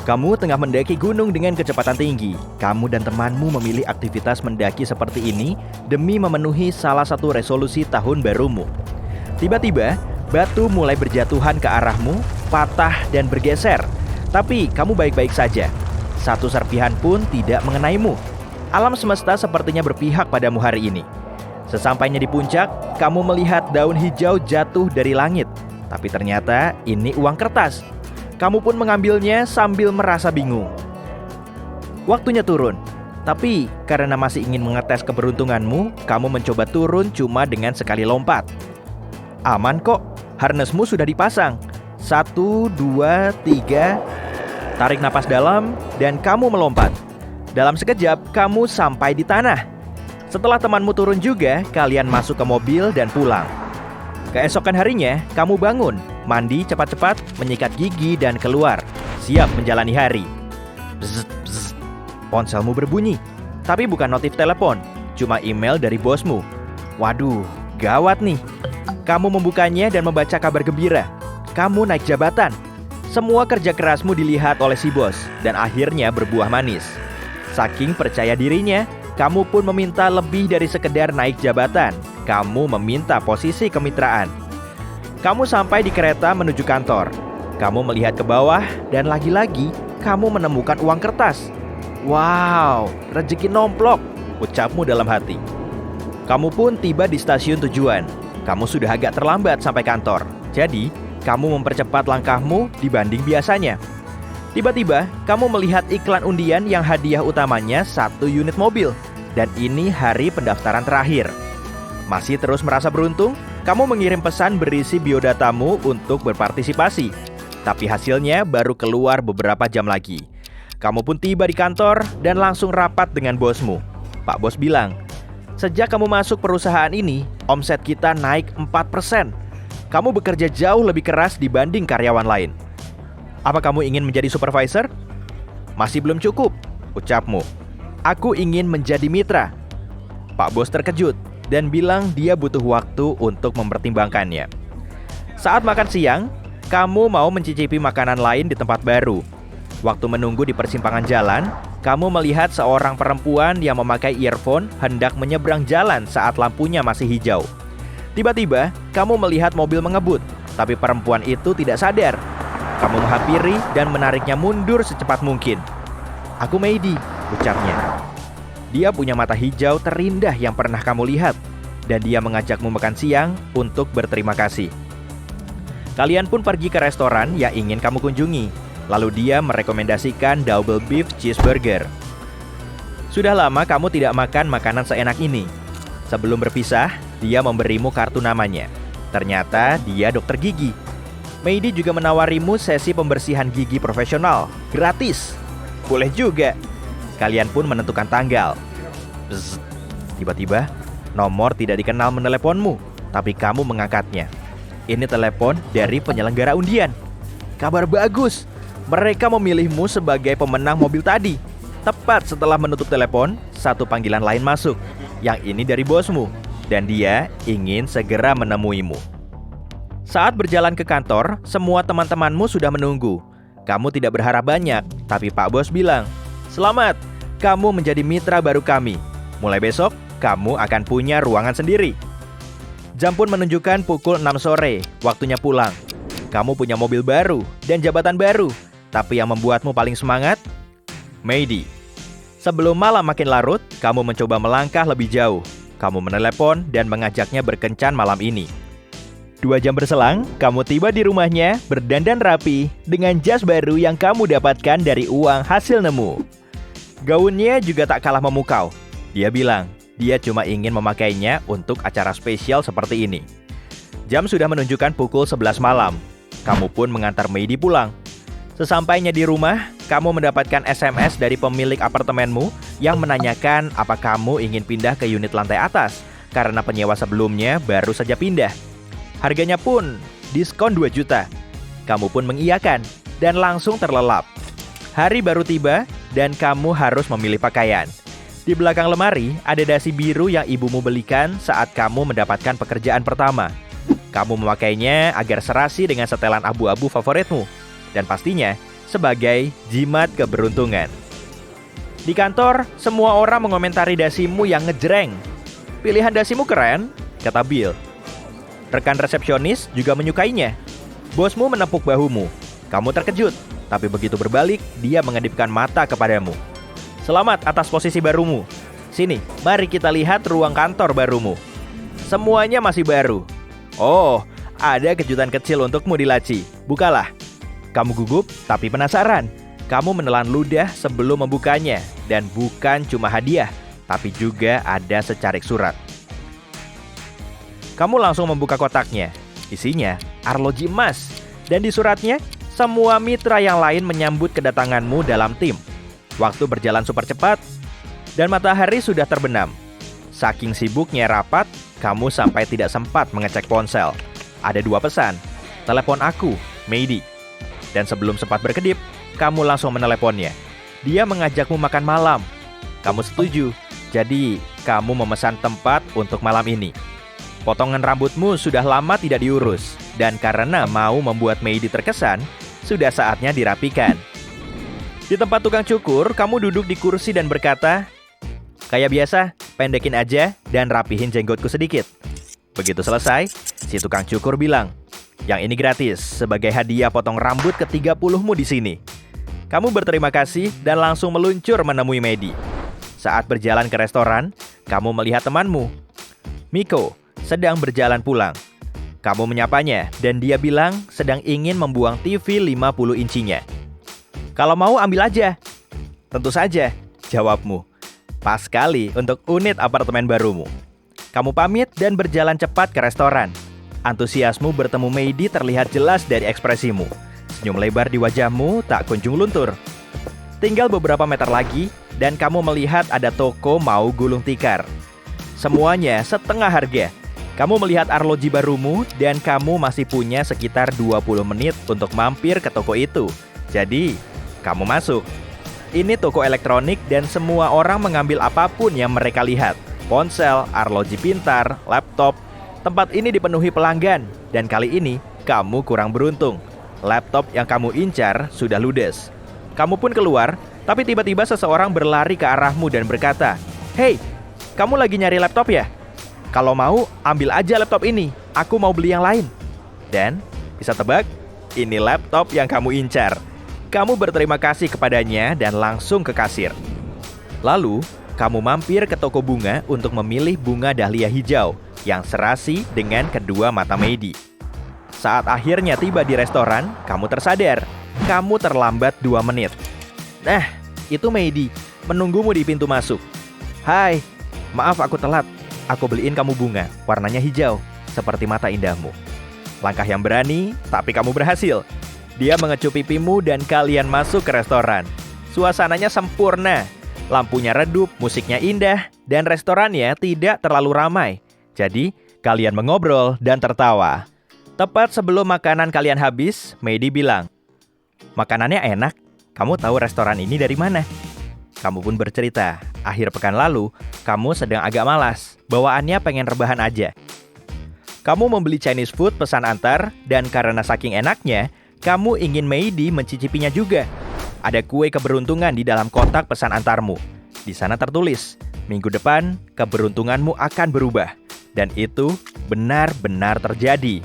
Kamu tengah mendaki gunung dengan kecepatan tinggi. Kamu dan temanmu memilih aktivitas mendaki seperti ini demi memenuhi salah satu resolusi tahun barumu. Tiba-tiba, batu mulai berjatuhan ke arahmu, patah dan bergeser. Tapi kamu baik-baik saja. Satu serpihan pun tidak mengenaimu. Alam semesta sepertinya berpihak padamu hari ini. Sesampainya di puncak, kamu melihat daun hijau jatuh dari langit. Tapi ternyata ini uang kertas. Kamu pun mengambilnya sambil merasa bingung. Waktunya turun. Tapi karena masih ingin mengetes keberuntunganmu, kamu mencoba turun cuma dengan sekali lompat. Aman kok, harnessmu sudah dipasang. 1, 2, 3. Tarik napas dalam dan kamu melompat. Dalam sekejap, kamu sampai di tanah. Setelah temanmu turun juga, kalian masuk ke mobil dan pulang. Keesokan harinya, kamu bangun, mandi cepat-cepat, menyikat gigi dan keluar, siap menjalani hari. Bzz, bzz. Ponselmu berbunyi, tapi bukan notif telepon, cuma email dari bosmu. Waduh, gawat nih. Kamu membukanya dan membaca kabar gembira. Kamu naik jabatan. Semua kerja kerasmu dilihat oleh si bos dan akhirnya berbuah manis. Saking percaya dirinya, kamu pun meminta lebih dari sekedar naik jabatan. Kamu meminta posisi kemitraan. Kamu sampai di kereta menuju kantor. Kamu melihat ke bawah dan lagi-lagi kamu menemukan uang kertas. Wow, rezeki nomplok, ucapmu dalam hati. Kamu pun tiba di stasiun tujuan. Kamu sudah agak terlambat sampai kantor. Jadi, kamu mempercepat langkahmu dibanding biasanya. Tiba-tiba, kamu melihat iklan undian yang hadiah utamanya 1 unit mobil. Dan ini hari pendaftaran terakhir. Masih terus merasa beruntung, kamu mengirim pesan berisi biodatamu untuk berpartisipasi. Tapi hasilnya baru keluar beberapa jam lagi. Kamu pun tiba di kantor dan langsung rapat dengan bosmu. Pak bos bilang, sejak kamu masuk perusahaan ini, omset kita naik 4%. Kamu bekerja jauh lebih keras dibanding karyawan lain. Apa kamu ingin menjadi supervisor? Masih belum cukup, ucapmu. Aku ingin menjadi mitra. Pak bos terkejut dan bilang dia butuh waktu untuk mempertimbangkannya. Saat makan siang, kamu mau mencicipi makanan lain di tempat baru. Waktu menunggu di persimpangan jalan, kamu melihat seorang perempuan yang memakai earphone hendak menyeberang jalan saat lampunya masih hijau. Tiba-tiba, kamu melihat mobil mengebut, tapi perempuan itu tidak sadar. Kamu menghampiri dan menariknya mundur secepat mungkin. Aku Meidi, ucapnya. Dia punya mata hijau terindah yang pernah kamu lihat, dan dia mengajakmu makan siang untuk berterima kasih. Kalian pun pergi ke restoran yang ingin kamu kunjungi. Lalu dia merekomendasikan double beef cheeseburger. Sudah lama kamu tidak makan makanan seenak ini. Sebelum berpisah, dia memberimu kartu namanya. Ternyata dia dokter gigi. Meidi juga menawarimu sesi pembersihan gigi profesional, gratis. Boleh juga. Kalian pun menentukan tanggal. Bzz. Tiba-tiba, nomor tidak dikenal meneleponmu, tapi kamu mengangkatnya. Ini telepon dari penyelenggara undian. Kabar bagus. Mereka memilihmu sebagai pemenang mobil tadi. Tepat setelah menutup telepon, satu panggilan lain masuk. Yang ini dari bosmu, dan dia ingin segera menemuimu. Saat berjalan ke kantor, semua teman-temanmu sudah menunggu. Kamu tidak berharap banyak, tapi Pak Bos bilang, "Selamat, kamu menjadi mitra baru kami. Mulai besok, kamu akan punya ruangan sendiri." Jam pun menunjukkan pukul 6 sore, waktunya pulang. Kamu punya mobil baru dan jabatan baru, tapi yang membuatmu paling semangat? Meidi. Sebelum malam makin larut, kamu mencoba melangkah lebih jauh. Kamu menelepon dan mengajaknya berkencan malam ini. 2 jam berselang, kamu tiba di rumahnya berdandan rapi dengan jas baru yang kamu dapatkan dari uang hasil nemu. Gaunnya juga tak kalah memukau. Dia bilang, dia cuma ingin memakainya untuk acara spesial seperti ini. Jam sudah menunjukkan pukul 11 malam. Kamu pun mengantar Meidi pulang. Sesampainya di rumah, kamu mendapatkan SMS dari pemilik apartemenmu yang menanyakan apa kamu ingin pindah ke unit lantai atas karena penyewa sebelumnya baru saja pindah. Harganya pun diskon 2 juta. Kamu pun mengiyakan dan langsung terlelap. Hari baru tiba dan kamu harus memilih pakaian. Di belakang lemari ada dasi biru yang ibumu belikan saat kamu mendapatkan pekerjaan pertama. Kamu memakainya agar serasi dengan setelan abu-abu favoritmu. Dan pastinya, sebagai jimat keberuntungan. Di kantor, semua orang mengomentari dasimu yang ngejreng. Pilihan dasimu keren, kata Bill. Rekan resepsionis juga menyukainya. Bosmu menepuk bahumu. Kamu terkejut, tapi begitu berbalik, dia mengedipkan mata kepadamu. Selamat atas posisi barumu. Sini, mari kita lihat ruang kantor barumu. Semuanya masih baru. Oh, ada kejutan kecil untukmu di laci. Bukalah. Kamu gugup, tapi penasaran. Kamu menelan ludah sebelum membukanya. Dan bukan cuma hadiah, tapi juga ada secarik surat. Kamu langsung membuka kotaknya. Isinya arloji emas. Dan di suratnya, semua mitra yang lain menyambut kedatanganmu dalam tim. Waktu berjalan super cepat, dan matahari sudah terbenam. Saking sibuknya rapat, kamu sampai tidak sempat mengecek ponsel. Ada 2 pesan. Telepon aku, Meidi. Dan sebelum sempat berkedip, kamu langsung meneleponnya. Dia mengajakmu makan malam. Kamu setuju, jadi kamu memesan tempat untuk malam ini. Potongan rambutmu sudah lama tidak diurus, dan karena mau membuat Meidi terkesan, sudah saatnya dirapikan. Di tempat tukang cukur, kamu duduk di kursi dan berkata, "Kayak biasa, pendekin aja dan rapihin jenggotku sedikit." Begitu selesai, si tukang cukur bilang, "Yang ini gratis sebagai hadiah potong rambut ke-30mu di sini." Kamu berterima kasih dan langsung meluncur menemui Meidi. Saat berjalan ke restoran, kamu melihat temanmu, Miko, sedang berjalan pulang. Kamu menyapanya dan dia bilang sedang ingin membuang TV 50 incinya. "Kalau mau ambil aja." "Tentu saja," jawabmu. Pas sekali untuk unit apartemen barumu. Kamu pamit dan berjalan cepat ke restoran. Antusiasmu bertemu Meidi terlihat jelas dari ekspresimu. Senyum lebar di wajahmu tak kunjung luntur. Tinggal beberapa meter lagi, dan kamu melihat ada toko mau gulung tikar. Semuanya setengah harga. Kamu melihat arloji barumu, dan kamu masih punya sekitar 20 menit untuk mampir ke toko itu. Jadi, kamu masuk. Ini toko elektronik dan semua orang mengambil apapun yang mereka lihat. Ponsel, arloji pintar, laptop. Tempat ini dipenuhi pelanggan, dan kali ini kamu kurang beruntung. Laptop yang kamu incar sudah ludes. Kamu pun keluar, tapi tiba-tiba seseorang berlari ke arahmu dan berkata, "Hei, kamu lagi nyari laptop ya? Kalau mau, ambil aja laptop ini. Aku mau beli yang lain." Dan, bisa tebak, ini laptop yang kamu incar. Kamu berterima kasih kepadanya dan langsung ke kasir. Lalu, kamu mampir ke toko bunga untuk memilih bunga dahlia hijau yang serasi dengan kedua mata Meidi. Saat akhirnya tiba di restoran, kamu tersadar. Kamu terlambat 2 menit. Nah, itu Meidi, menunggumu di pintu masuk. "Hai, maaf aku telat. Aku beliin kamu bunga, warnanya hijau, seperti mata indahmu." Langkah yang berani, tapi kamu berhasil. Dia mengecup pipimu dan kalian masuk ke restoran. Suasananya sempurna. Lampunya redup, musiknya indah, dan restorannya tidak terlalu ramai. Jadi, kalian mengobrol dan tertawa. Tepat sebelum makanan kalian habis, Meidi bilang, "Makanannya enak. Kamu tahu restoran ini dari mana?" Kamu pun bercerita, akhir pekan lalu, kamu sedang agak malas. Bawaannya pengen rebahan aja. Kamu membeli Chinese food pesan antar, dan karena saking enaknya, kamu ingin Meidi mencicipinya juga. Ada kue keberuntungan di dalam kotak pesan antarmu. Di sana tertulis, "Minggu depan, keberuntunganmu akan berubah." Dan itu benar-benar terjadi.